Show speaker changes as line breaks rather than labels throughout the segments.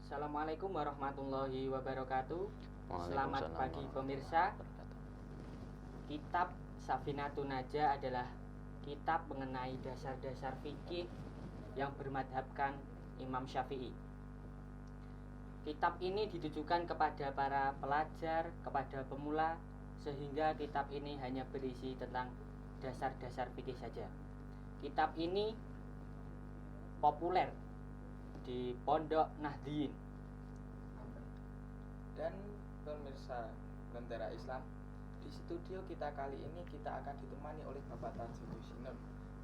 Assalamualaikum warahmatullahi wabarakatuh. Selamat
Waalaikumsalam
pagi
warahmatullahi
pemirsa.
wabarakatuh.
Kitab Safinatun Najah adalah kitab mengenai dasar-dasar fikih yang bermadhabkan Imam Syafi'i. Kitab ini ditujukan kepada para pelajar, kepada pemula, sehingga kitab ini hanya berisi tentang dasar-dasar fikih saja. Kitab ini populer di Pondok Nahdliyin.
Dan pemirsa Lentera Islam, di studio kita kali ini kita akan ditemani oleh Bapak Tajun Yusinun,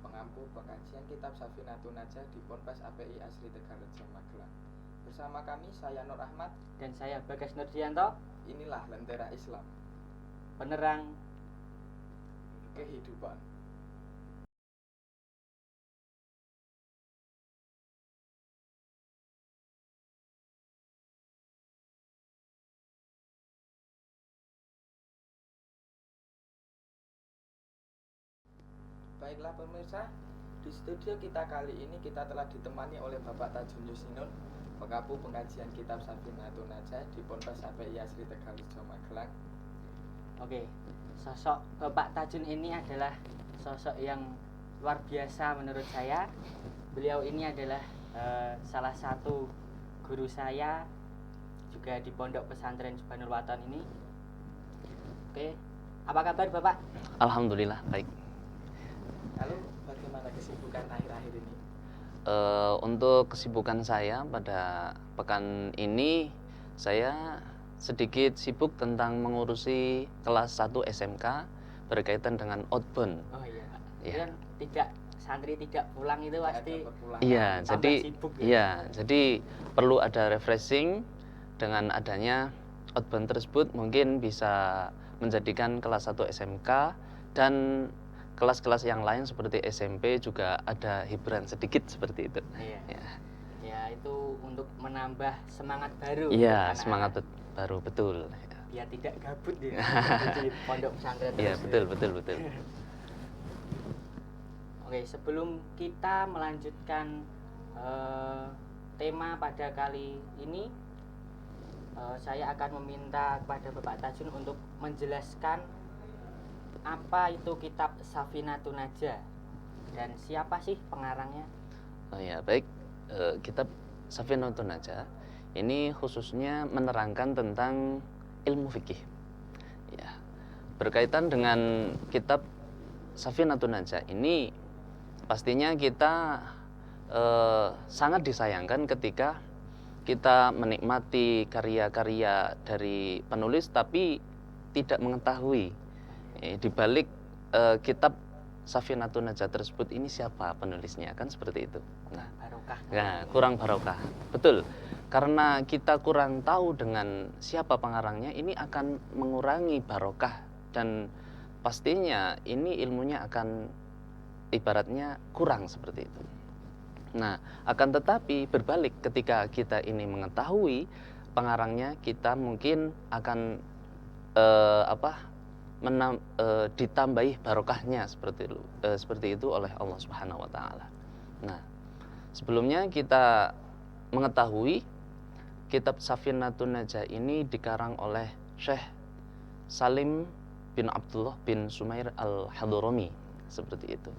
pengampu pengajian kitab Safinatun Najah di Ponpes API Asri Tegalrejo Magelang. Bersama kami saya Nur Ahmad
Dan saya Bagas Nurdianto.
Inilah Lentera Islam,
Penerang
kehidupan. Baiklah pemirsa, di studio kita kali ini kita telah ditemani oleh Bapak Tajun Yusinun, pengampu pengajian kitab Safinatun Najah di Ponpes API Asri Tegalrejo Magelang.
Oke, sosok Bapak Tajun ini adalah sosok yang luar biasa menurut saya. Beliau ini adalah salah satu guru saya juga di Pondok Pesantren Subhanul Watan ini. Oke, apa kabar Bapak?
Alhamdulillah baik.
Lalu bagaimana kesibukan akhir-akhir ini?
Untuk kesibukan saya pada pekan ini, saya sedikit sibuk tentang mengurusi kelas 1 SMK berkaitan dengan outbound.
Oh iya Pak,
Ya.
kan tidak santri tidak pulang itu pasti
Ada perpulangan.
Iya,
tambah
jadi
sibuk ya?
iya, jadi perlu ada refreshing. Dengan adanya outbound tersebut mungkin bisa menjadikan kelas 1 SMK dan kelas-kelas yang lain seperti SMP juga ada hiburan sedikit seperti itu.
Iya.
Ya,
Ya itu untuk menambah semangat baru.
iya,
untuk
semangat
anak-anak.
baru betul.
Biar tidak gabut ya di pondok pesantren
Iya,
terus.
betul.
Oke, sebelum kita melanjutkan tema pada kali ini, saya akan meminta kepada Bapak Tajun untuk menjelaskan apa itu kitab Safinatun Najah dan siapa sih pengarangnya?
Oh ya, baik. Kitab Safinatun Najah ini khususnya menerangkan tentang ilmu fikih. Ya, berkaitan dengan kitab Safinatun Najah ini pastinya kita sangat disayangkan ketika kita menikmati karya-karya dari penulis tapi tidak mengetahui di balik kitab Safinatun Najah tersebut ini siapa penulisnya, kan seperti itu.
Barokah.
Nah, kurang barokah. Betul. Karena kita kurang tahu dengan siapa pengarangnya, ini akan mengurangi barokah dan pastinya ini ilmunya akan ibaratnya kurang seperti itu. Nah, akan tetapi berbalik ketika kita ini mengetahui pengarangnya, kita mungkin akan ditambahi barokahnya seperti itu oleh Allah Subhanahu wa taala. Nah, sebelumnya kita mengetahui kitab Safinatun Najah ini dikarang oleh Syekh Salim bin Abdullah bin Sumair al-Hadrami seperti itu.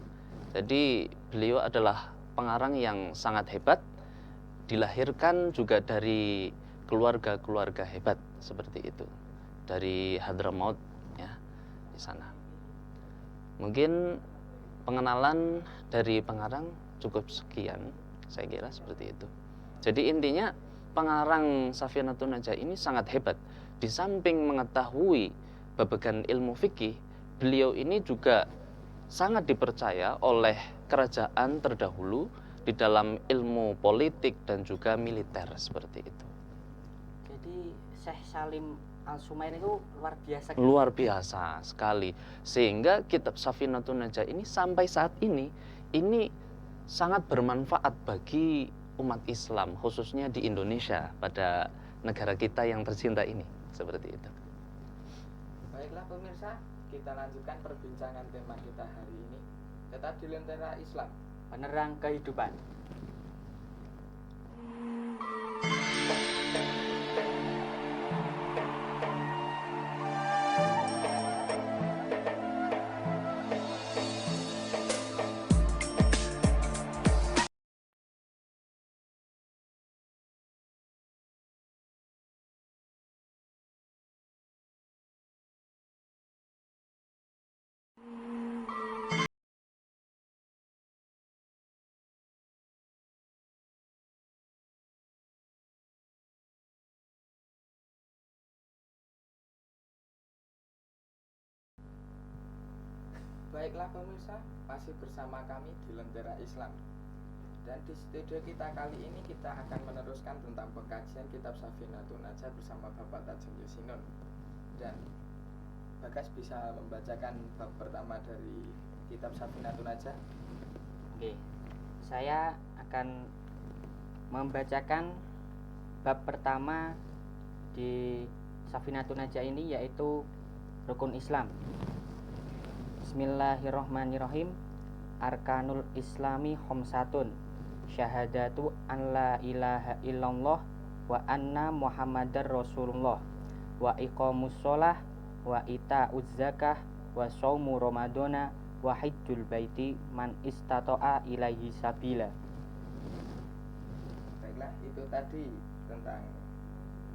Jadi beliau adalah pengarang yang sangat hebat, dilahirkan juga dari keluarga-keluarga hebat seperti itu, dari Hadramaut ya, di sana. Mungkin pengenalan dari pengarang cukup sekian, saya kira seperti itu. Jadi intinya pengarang Safinatun Najah ini sangat hebat. Di samping mengetahui babagan ilmu fikih, beliau ini juga sangat dipercaya oleh kerajaan terdahulu di dalam ilmu politik dan juga militer seperti itu.
Jadi Syekh Salim Al-Sumair itu luar biasa.
Luar biasa sekali. Sehingga kitab Safinatun Najah ini sampai saat ini sangat bermanfaat bagi umat Islam, khususnya di Indonesia, pada negara kita yang tercinta ini, seperti itu.
Baiklah pemirsa, kita lanjutkan perbincangan tema kita hari ini. Tetap di Lentera Islam,
Penerang kehidupan.
Baiklah pemirsa, masih bersama kami di Lentera Islam. Dan di studio kita kali ini kita akan meneruskan tentang pengkajian kitab Safinatun Najah bersama Bapak Tajun Yusinun. Dan Bagas bisa membacakan bab pertama dari kitab Safinatun Najah.
Oke, saya akan membacakan bab pertama di Safinatun Najah ini, yaitu rukun Islam. Bismillahirrahmanirrahim. Arkanul Islami khamsatun. Syahadatu an la ilaha illallah wa anna Muhammadar Rasulullah wa iqamus shalah wa ita'uz zakah wa shaumu ramadana wa hajjul baiti man istata'a ilaihi sabila.
Baiklah, itu tadi tentang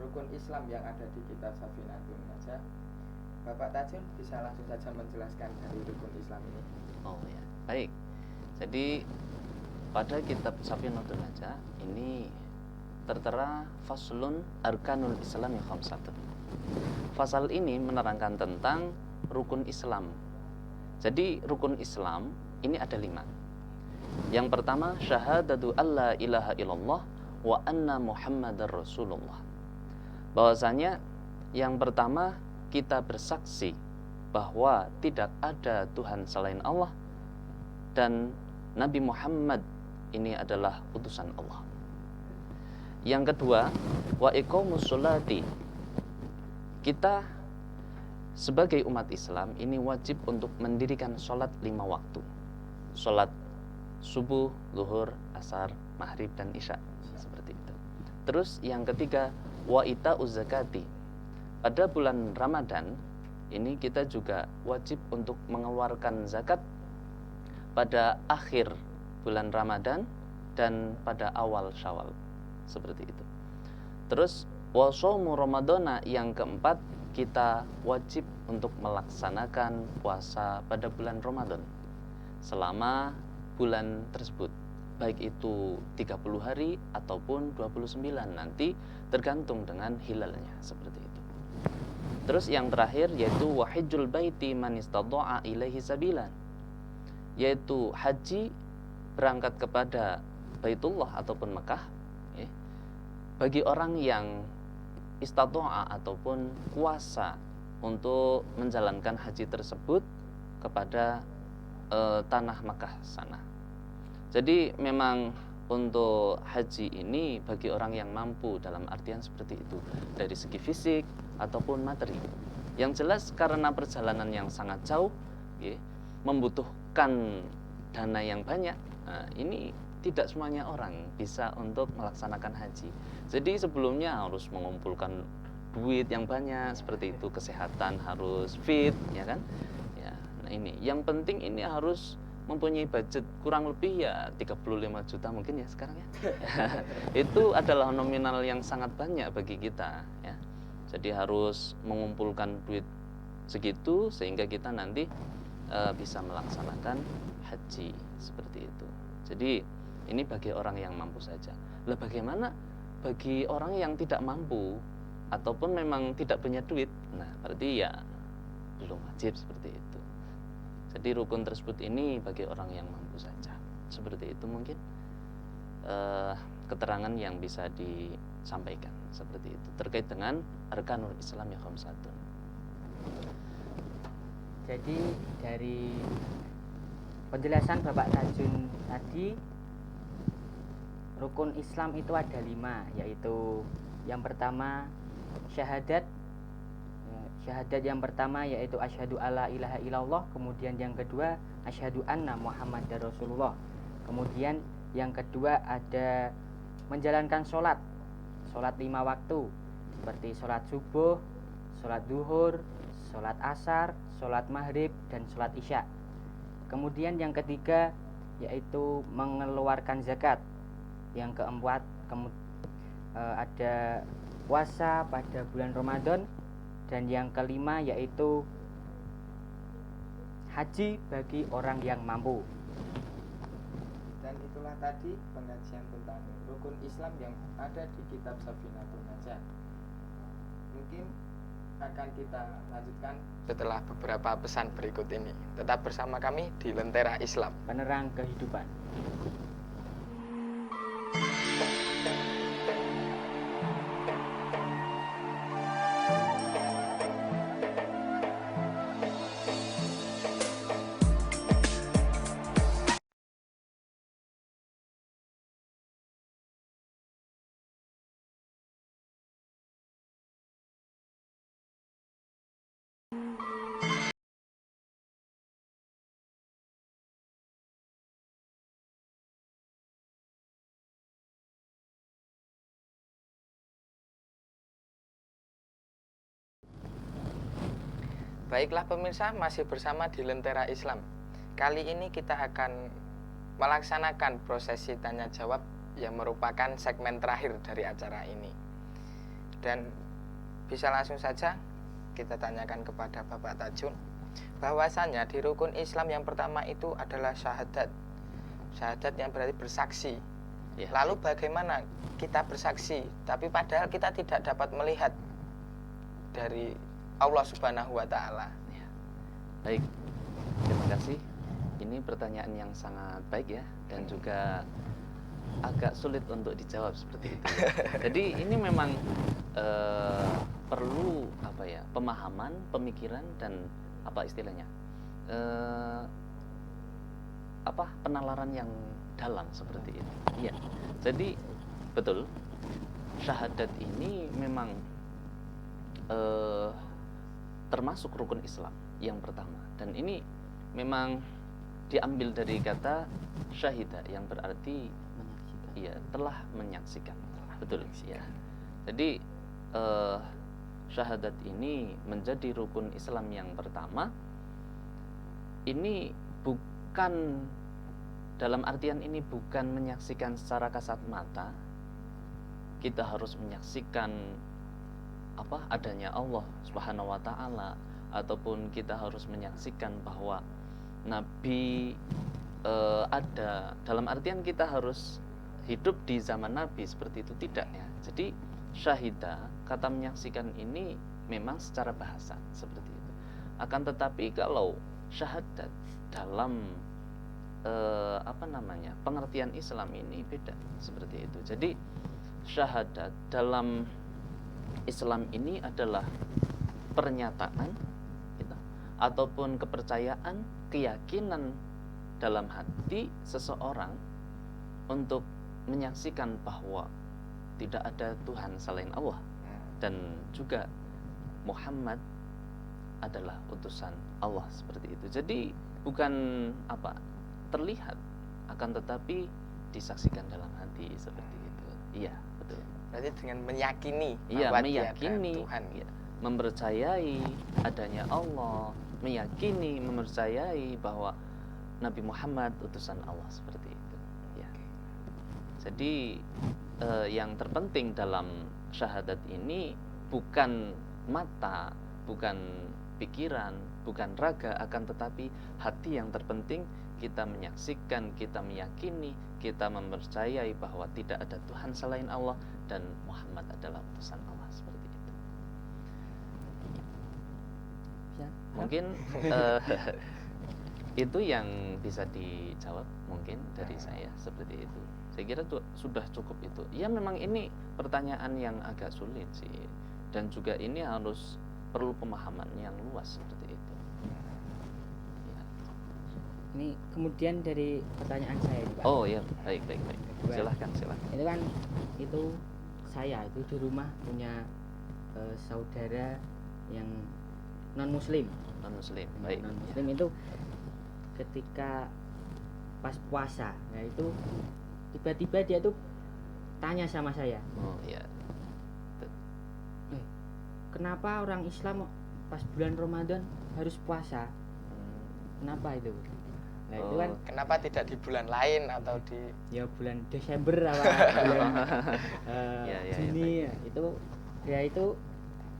rukun Islam yang ada di kitab Safinatun Najah. Bapak Tajun bisa langsung saja menjelaskan dari rukun Islam ini.
Oh ya, baik. Jadi pada kitab Safinatun Najah ini tertera faslun arkanul Islami khamsatun. Fasal ini menerangkan tentang rukun Islam. Jadi rukun Islam ini ada 5. Yang pertama, syahadatu alla ilaha illallah wa anna Muhammadar Rasulullah. Bahwasanya yang pertama, kita bersaksi bahwa tidak ada Tuhan selain Allah dan Nabi Muhammad ini adalah utusan Allah. Yang kedua, wa iqamus sholati. Kita sebagai umat Islam ini wajib untuk mendirikan sholat 5 waktu. Sholat subuh, zuhur, asar, maghrib, dan isya. Seperti itu. Terus yang ketiga, wa ita'uz zakati. Pada bulan Ramadan ini kita juga wajib untuk mengeluarkan zakat pada akhir bulan Ramadan dan pada awal Syawal. Seperti itu. Terus wa shaumu ramadana, yang keempat, kita wajib untuk melaksanakan puasa pada bulan Ramadan selama bulan tersebut, baik itu 30 hari ataupun 29, nanti tergantung dengan hilalnya. Seperti itu. Terus yang terakhir yaitu wahijjul baiti man istata'a ilaihi sabila, yaitu haji berangkat kepada Baitullah ataupun Mekah ya, bagi orang yang istata'a ataupun kuasa untuk menjalankan haji tersebut kepada tanah Mekah sana. Jadi memang untuk haji ini bagi orang yang mampu, dalam artian seperti itu, dari segi fisik ataupun materi. Yang jelas karena perjalanan yang sangat jauh ya, membutuhkan dana yang banyak. Nah, ini tidak semuanya orang bisa untuk melaksanakan haji. Jadi sebelumnya harus mengumpulkan duit yang banyak, seperti itu, kesehatan harus fit, ya kan? Ya, nah ini. Yang penting ini harus mempunyai budget kurang lebih ya 35 juta mungkin ya sekarang ya. Itu adalah nominal yang sangat banyak bagi kita ya. Jadi harus mengumpulkan duit segitu sehingga kita nanti bisa melaksanakan haji seperti itu. Jadi ini bagi orang yang mampu saja. Lah bagaimana bagi orang yang tidak mampu ataupun memang tidak punya duit? Nah, berarti ya belum wajib seperti itu. Jadi rukun tersebut ini bagi orang yang mampu saja. Seperti itu mungkin keterangan yang bisa disampaikan seperti itu terkait dengan arkanul Islam yang khamsatun.
Jadi dari penjelasan Bapak Tajun tadi, rukun Islam itu ada 5, yaitu yang pertama syahadat. Syahadat yang pertama yaitu asyhadu alla ilaha illallah, kemudian yang kedua asyhadu anna Muhammadar Rasulullah. Kemudian yang kedua ada menjalankan sholat 5 waktu, seperti sholat subuh, sholat duhur, sholat asar, sholat maghrib, dan sholat isya. Kemudian yang ketiga yaitu mengeluarkan zakat. Yang keempat ada puasa pada bulan Ramadan. Dan yang kelima yaitu haji bagi orang yang mampu.
Dan itulah tadi pengajian tentang rukun Islam yang ada di kitab Safinatun Najah. Mungkin akan kita lanjutkan setelah beberapa pesan berikut ini. Tetap bersama kami di Lentera Islam.
Penerang kehidupan.
Baiklah pemirsa, masih bersama di Lentera Islam. Kali ini kita akan melaksanakan prosesi tanya jawab yang merupakan segmen terakhir dari acara ini. Dan bisa langsung saja kita tanyakan kepada Bapak Tajun, bahwasanya di rukun Islam yang pertama itu adalah syahadat. Syahadat yang berarti bersaksi.
Ya.
Lalu bagaimana kita bersaksi, tapi padahal kita tidak dapat melihat dari Allah Subhanahu wa Ta'ala.
Ya. Baik, terima kasih. Ini pertanyaan yang sangat baik ya, dan juga agak sulit untuk dijawab seperti itu. Jadi ini memang perlu apa ya, pemahaman, pemikiran, dan apa istilahnya, penalaran yang dalam seperti itu. Iya. Jadi betul, syahadat ini memang termasuk rukun Islam yang pertama, dan ini memang diambil dari kata syahida yang berarti
Menyaksikan.
ya telah menyaksikan. Betul ya. Jadi syahadat ini menjadi rukun Islam yang pertama. Ini bukan, dalam artian ini bukan menyaksikan secara kasat mata. Kita harus menyaksikan adanya Allah Subhanahu wa Ta'ala, ataupun kita harus menyaksikan bahwa Nabi ada, dalam artian kita harus hidup di zaman Nabi, seperti itu tidak ya. Jadi syahida, kata menyaksikan ini memang secara bahasa seperti itu. Akan tetapi kalau syahadat dalam pengertian Islam ini beda seperti itu. Jadi syahadat dalam Islam ini adalah pernyataan gitu, ataupun kepercayaan, keyakinan dalam hati seseorang untuk menyaksikan bahwa tidak ada Tuhan selain Allah, dan juga Muhammad adalah utusan Allah, seperti itu. Jadi bukan terlihat, akan tetapi disaksikan dalam hati, seperti itu. Iya, betul.
Berarti dengan meyakini,
Iya,
bahwa
meyakini,
tiada Tuhan.
ya, mempercayai adanya Allah, meyakini, mempercayai bahwa Nabi Muhammad utusan Allah, seperti itu. Ya. Jadi yang terpenting dalam syahadat ini bukan mata, bukan pikiran, bukan raga, akan tetapi hati yang terpenting. Kita menyaksikan, kita meyakini, kita mempercayai bahwa tidak ada Tuhan selain Allah dan Muhammad adalah utusan Allah, seperti itu.
Ya.
Mungkin itu yang bisa dijawab mungkin dari saya, seperti itu. Saya kira sudah cukup itu. Ya memang ini pertanyaan yang agak sulit sih, dan juga ini harus perlu pemahaman yang luas, seperti itu.
Ini kemudian dari pertanyaan saya ini, Pak.
Oh ya, baik.
Kedua.
Silahkan.
Itu kan saya itu di rumah punya saudara yang non muslim.
Baik.
Non muslim itu ketika pas puasa, nah itu tiba-tiba dia tuh tanya sama saya,
Oh ya.
kenapa orang Islam pas bulan Ramadan harus puasa? Kenapa itu? Nah itu kan
Kenapa tidak di bulan lain atau di
ya bulan Desember apa bulan Juni ya, itu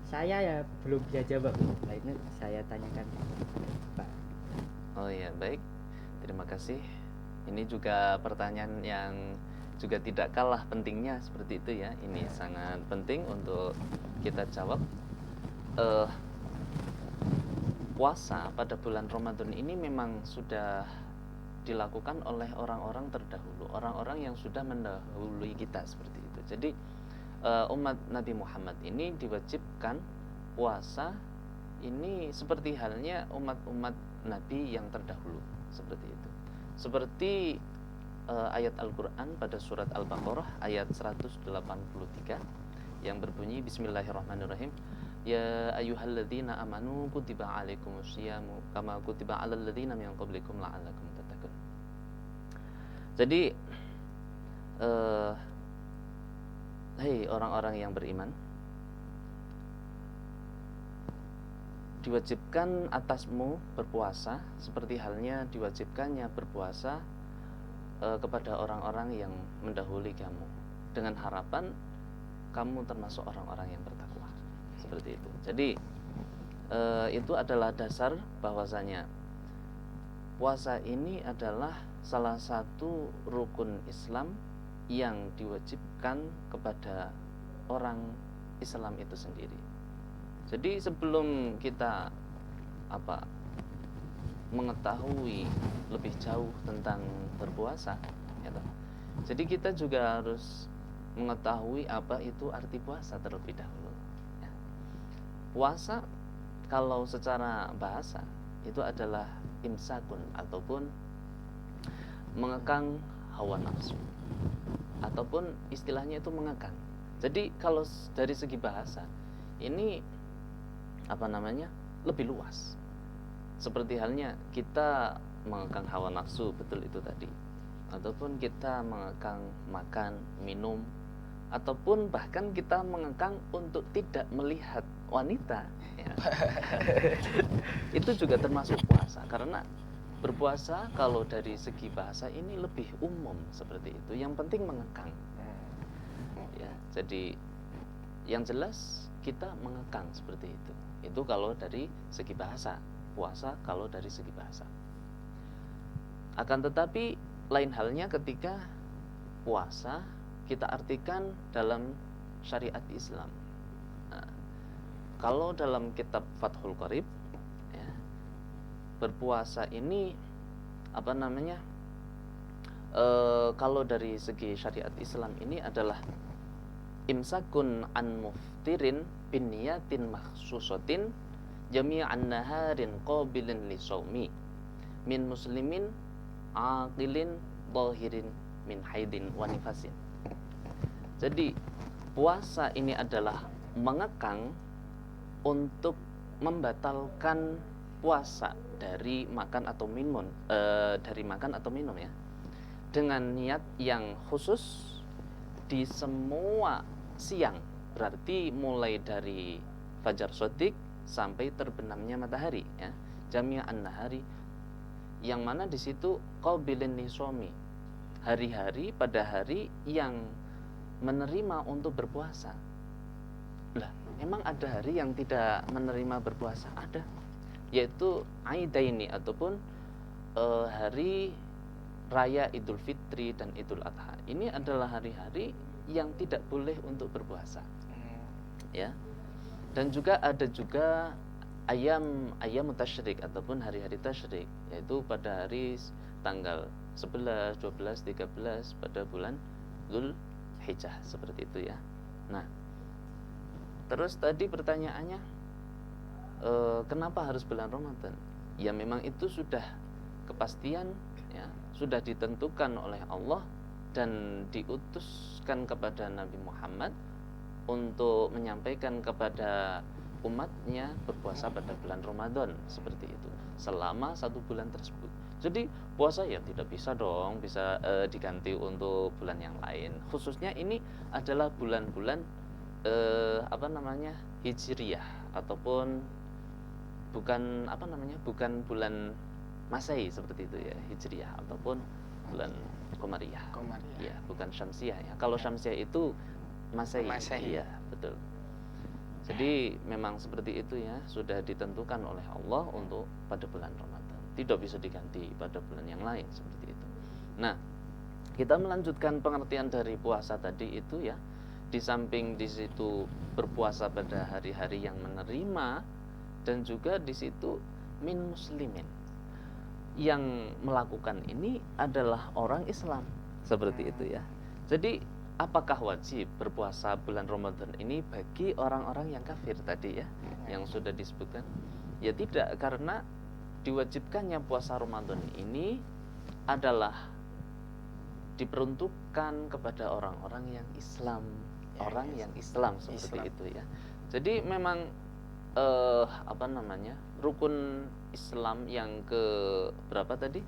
saya ya belum bisa jawab. Nah itu saya tanyakan Pak.
Oh ya, baik. Terima kasih. Ini juga pertanyaan yang juga tidak kalah pentingnya, seperti itu ya. Ini sangat penting untuk kita jawab. eh, puasa pada bulan Ramadan ini memang sudah dilakukan oleh orang-orang terdahulu, orang-orang yang sudah mendahului kita seperti itu. Jadi umat Nabi Muhammad ini diwajibkan puasa ini seperti halnya umat-umat Nabi yang terdahulu seperti itu. Seperti ayat Al-Quran pada surat Al-Baqarah ayat 183 yang berbunyi Bismillahirrahmanirrahim. Ya ayyuhalladzina amanu kutiba alaikumusyiyamu kama kutiba alal ladzina min qablikum la'allakum tattaqun. Jadi hei orang-orang yang beriman, diwajibkan atasmu berpuasa seperti halnya diwajibkannya berpuasa kepada orang-orang yang mendahului kamu, dengan harapan kamu termasuk orang-orang yang bertakwa. Seperti itu. Jadi itu adalah dasar bahwasanya puasa ini adalah salah satu rukun Islam yang diwajibkan kepada orang Islam itu sendiri. Jadi sebelum kita mengetahui lebih jauh tentang berpuasa, ya, jadi kita juga harus mengetahui apa itu arti puasa terlebih dahulu. Ya. Puasa kalau secara bahasa itu adalah imsakun ataupun mengekang hawa nafsu, ataupun istilahnya itu mengekang. Jadi kalau dari segi bahasa ini lebih luas. Seperti halnya kita mengekang hawa nafsu, betul itu tadi, ataupun kita mengekang makan, minum, ataupun bahkan kita mengekang untuk tidak melihat wanita, ya. Itu juga termasuk puasa, karena berpuasa kalau dari segi bahasa ini lebih umum seperti itu. Yang penting mengekang, ya. Jadi yang jelas kita mengekang seperti itu. Itu kalau dari segi bahasa. Puasa kalau dari segi bahasa. Akan tetapi lain halnya ketika puasa kita artikan dalam syariat Islam. Nah, kalau dalam kitab Fathul Qorib, ya, berpuasa ini kalau dari segi syariat Islam ini adalah imsakun an muftirin bin niyatin makhsusatin jami'an naharin qabilin li shaumi min muslimin aqilin dhahirin min haidin wa nifasin. Jadi puasa ini adalah mengekang untuk membatalkan puasa dari makan atau minum, ya, dengan niat yang khusus di semua siang, berarti mulai dari fajar shodiq sampai terbenamnya matahari, ya, jami'an nahari, yang mana di situ qabilin lisomi, hari-hari pada hari yang menerima untuk berpuasa. Lah, emang ada hari yang tidak menerima berpuasa? Ada, yaitu aidaini ataupun hari raya Idul Fitri dan Idul Adha. Ini adalah hari-hari yang tidak boleh untuk berpuasa, ya. Dan juga ada juga ayam tasyrik ataupun hari-hari tasyrik, yaitu pada hari tanggal 11, 12, 13 pada bulan Dzulhijjah, seperti itu, ya. Nah, terus tadi pertanyaannya, kenapa harus bulan Ramadan? Ya memang itu sudah kepastian, ya, sudah ditentukan oleh Allah dan diutuskan kepada Nabi Muhammad untuk menyampaikan kepada umatnya berpuasa pada bulan Ramadan, seperti itu, selama 1 bulan tersebut. Jadi puasa ya tidak bisa dong diganti untuk bulan yang lain. Khususnya ini adalah bulan-bulan Hijriyah, ataupun bukan bulan Masehi seperti itu, ya, Hijriyah ataupun bulan Qamariyah. Ya, bukan Syamsiyah, ya. Kalau Syamsiyah itu Masehi. Iya, betul. Jadi memang seperti itu, ya, sudah ditentukan oleh Allah untuk pada bulan Ramadan. Tidak bisa diganti pada bulan yang lain, seperti itu. Nah, kita melanjutkan pengertian dari puasa tadi itu, ya. di samping di situ berpuasa pada hari-hari yang menerima, dan juga di situ min muslimin, yang melakukan ini adalah orang Islam, seperti itu ya. Jadi apakah wajib berpuasa bulan Ramadan ini bagi orang-orang yang kafir tadi ya, yang sudah disebutkan? Ya tidak, karena diwajibkannya puasa Ramadan ini adalah diperuntukkan kepada orang-orang yang Islam, orang yang Islam, seperti itu ya. Jadi memang rukun Islam yang ke berapa tadi?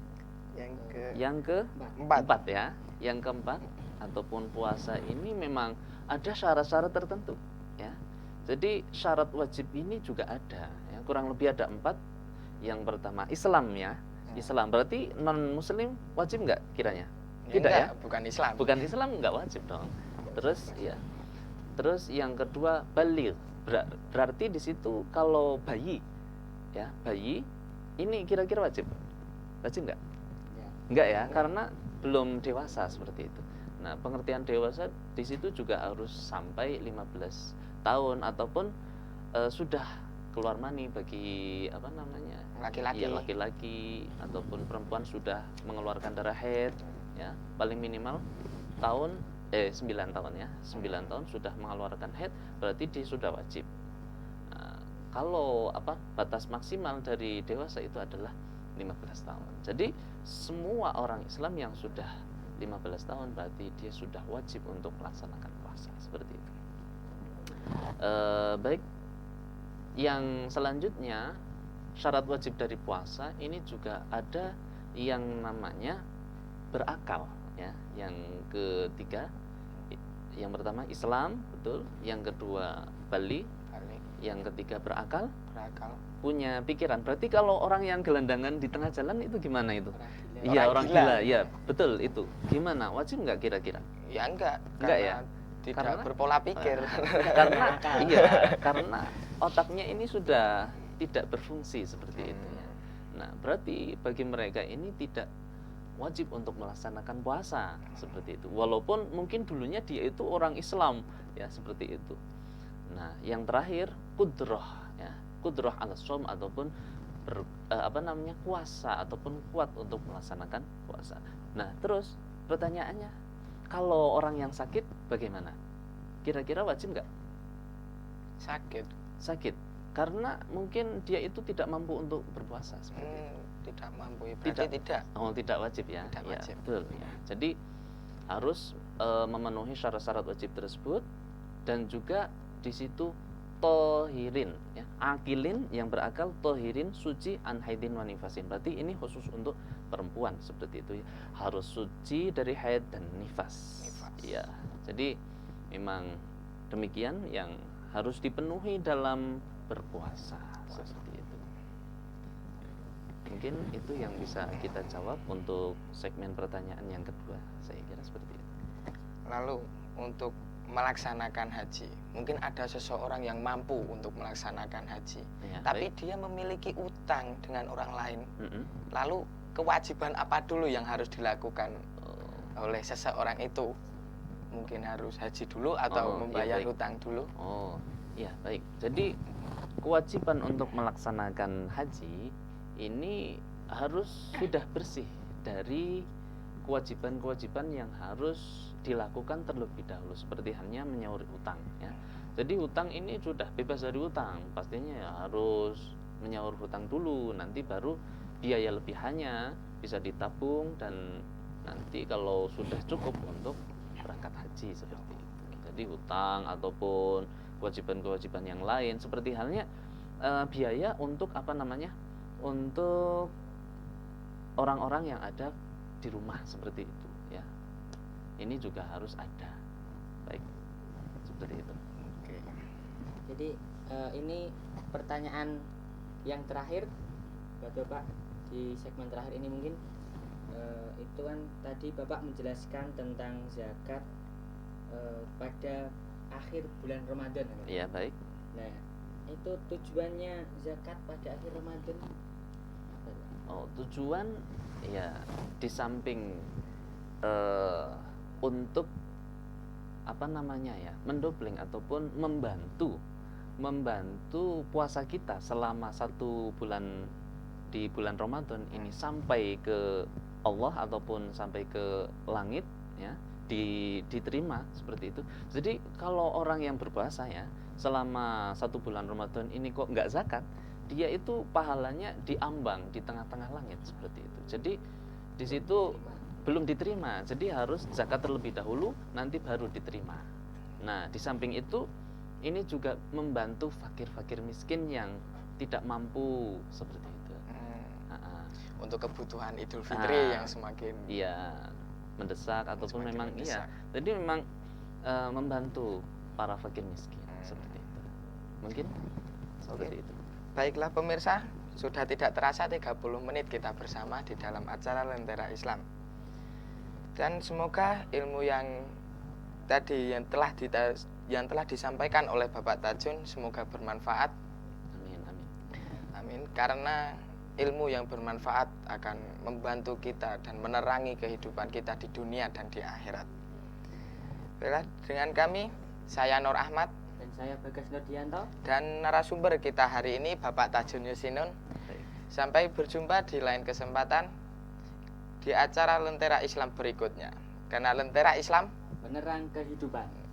Yang ke empat ya. Yang keempat ataupun puasa ini memang ada syarat-syarat tertentu ya. Jadi syarat wajib ini juga ada ya, kurang lebih ada 4. Yang pertama Islam ya. Islam berarti non muslim wajib nggak kiranya? Tidak ya?
Bukan Islam.
Bukan Islam nggak wajib dong. Terus yang kedua baligh. Berarti di situ kalau bayi ya, bayi ini kira-kira wajib? Wajib nggak? Enggak ya, karena belum dewasa seperti itu. Nah, pengertian dewasa di situ juga harus sampai 15 tahun ataupun sudah keluar mani bagi laki-laki ataupun perempuan sudah mengeluarkan darah haid ya, paling minimal 9 tahun ya. 9 tahun sudah mengeluarkan haid, berarti dia sudah wajib. Nah, kalau batas maksimal dari dewasa itu adalah 15 tahun. Jadi semua orang Islam yang sudah 15 tahun berarti dia sudah wajib untuk melaksanakan puasa, seperti itu. Baik, yang selanjutnya syarat wajib dari puasa ini juga ada yang namanya berakal ya. Yang ketiga, yang pertama Islam, betul. Yang kedua baligh. Yang ketiga berakal. Punya pikiran. Berarti kalau orang yang gelandangan di tengah jalan itu gimana itu? Iya, orang gila. Ya, betul itu. Gimana? Wajib nggak kira-kira?
Ya enggak ya. Tidak berpola pikir.
Karena otaknya ini sudah tidak berfungsi seperti itu ya. Nah, berarti bagi mereka ini tidak wajib untuk melaksanakan puasa seperti itu. Walaupun mungkin dulunya dia itu orang Islam ya, seperti itu. Nah, yang terakhir qudrah ya. Qudrah al-shaum ataupun kuasa ataupun kuat untuk melaksanakan puasa. Nah, terus pertanyaannya, kalau orang yang sakit bagaimana? Kira-kira wajib nggak? Sakit. Karena mungkin dia itu tidak mampu untuk berpuasa seperti itu.
Tidak mampu ya, berarti tidak.
Oh, tidak wajib ya.
Tidak wajib.
Ya, betul ya. Jadi harus memenuhi syarat-syarat wajib tersebut, dan juga di situ tohirin ya, akilin yang berakal, tohirin suci an haidin wa nifasin. Berarti ini khusus untuk perempuan seperti itu ya. Harus suci dari haid dan nifas. Ya. Jadi memang demikian yang harus dipenuhi dalam berpuasa seperti itu. Mungkin itu yang bisa kita jawab untuk segmen pertanyaan yang kedua. Saya kira seperti itu.
Lalu untuk melaksanakan haji, mungkin ada seseorang yang mampu untuk melaksanakan haji,
ya,
tapi
baik.
dia memiliki utang dengan orang lain. Lalu kewajiban apa dulu yang harus dilakukan oleh seseorang itu? Mungkin harus haji dulu atau membayar hutang dulu?
Oh, iya baik. Jadi kewajiban untuk melaksanakan haji ini harus sudah bersih dari kewajiban-kewajiban yang harus dilakukan terlebih dahulu, seperti halnya menyaur utang ya. Jadi utang ini sudah bebas dari utang, pastinya ya harus menyaur hutang dulu, nanti baru biaya lebihannya bisa ditabung, dan nanti kalau sudah cukup untuk berangkat haji seperti itu. Jadi utang ataupun kewajiban-kewajiban yang lain seperti halnya biaya untuk untuk orang-orang yang ada di rumah seperti itu ya. Ini juga harus ada. Baik, seperti itu.
Oke.
Jadi ini pertanyaan yang terakhir buat Bapak di segmen terakhir ini mungkin itu kan tadi Bapak menjelaskan tentang zakat pada akhir bulan Ramadan.
Iya, baik.
Nah, itu tujuannya zakat pada akhir Ramadan apa?
Oh, tujuan ya di samping untuk apa namanya ya, mendobling ataupun membantu puasa kita selama 1 bulan di bulan Ramadan ini sampai ke Allah ataupun sampai ke langit ya, diterima seperti itu. Jadi kalau orang yang berpuasa ya selama 1 bulan Ramadan ini kok nggak zakat, dia itu pahalanya diambang di tengah-tengah langit seperti itu. Jadi di situ belum diterima, jadi harus zakat terlebih dahulu, nanti baru diterima. Nah, di samping itu, ini juga membantu fakir-fakir miskin yang tidak mampu seperti itu.
Untuk kebutuhan Idul Fitri yang semakin
mendesak ataupun memang
mendesak.
Jadi memang membantu para fakir miskin seperti itu. Mungkin seperti itu.
Baiklah pemirsa, sudah tidak terasa 30 menit kita bersama di dalam acara Lentera Islam. Dan semoga ilmu yang tadi yang telah disampaikan oleh Bapak Tajun semoga bermanfaat.
Amin, amin.
Amin. Karena ilmu yang bermanfaat akan membantu kita dan menerangi kehidupan kita di dunia dan di akhirat. Baiklah, dengan kami, saya Nur Ahmad
Dan saya Bagas Nurdianto.
dan narasumber kita hari ini Bapak Tajun Yusinun. Sampai berjumpa di lain kesempatan di acara Lentera Islam berikutnya. Karena Lentera Islam
Penerang kehidupan.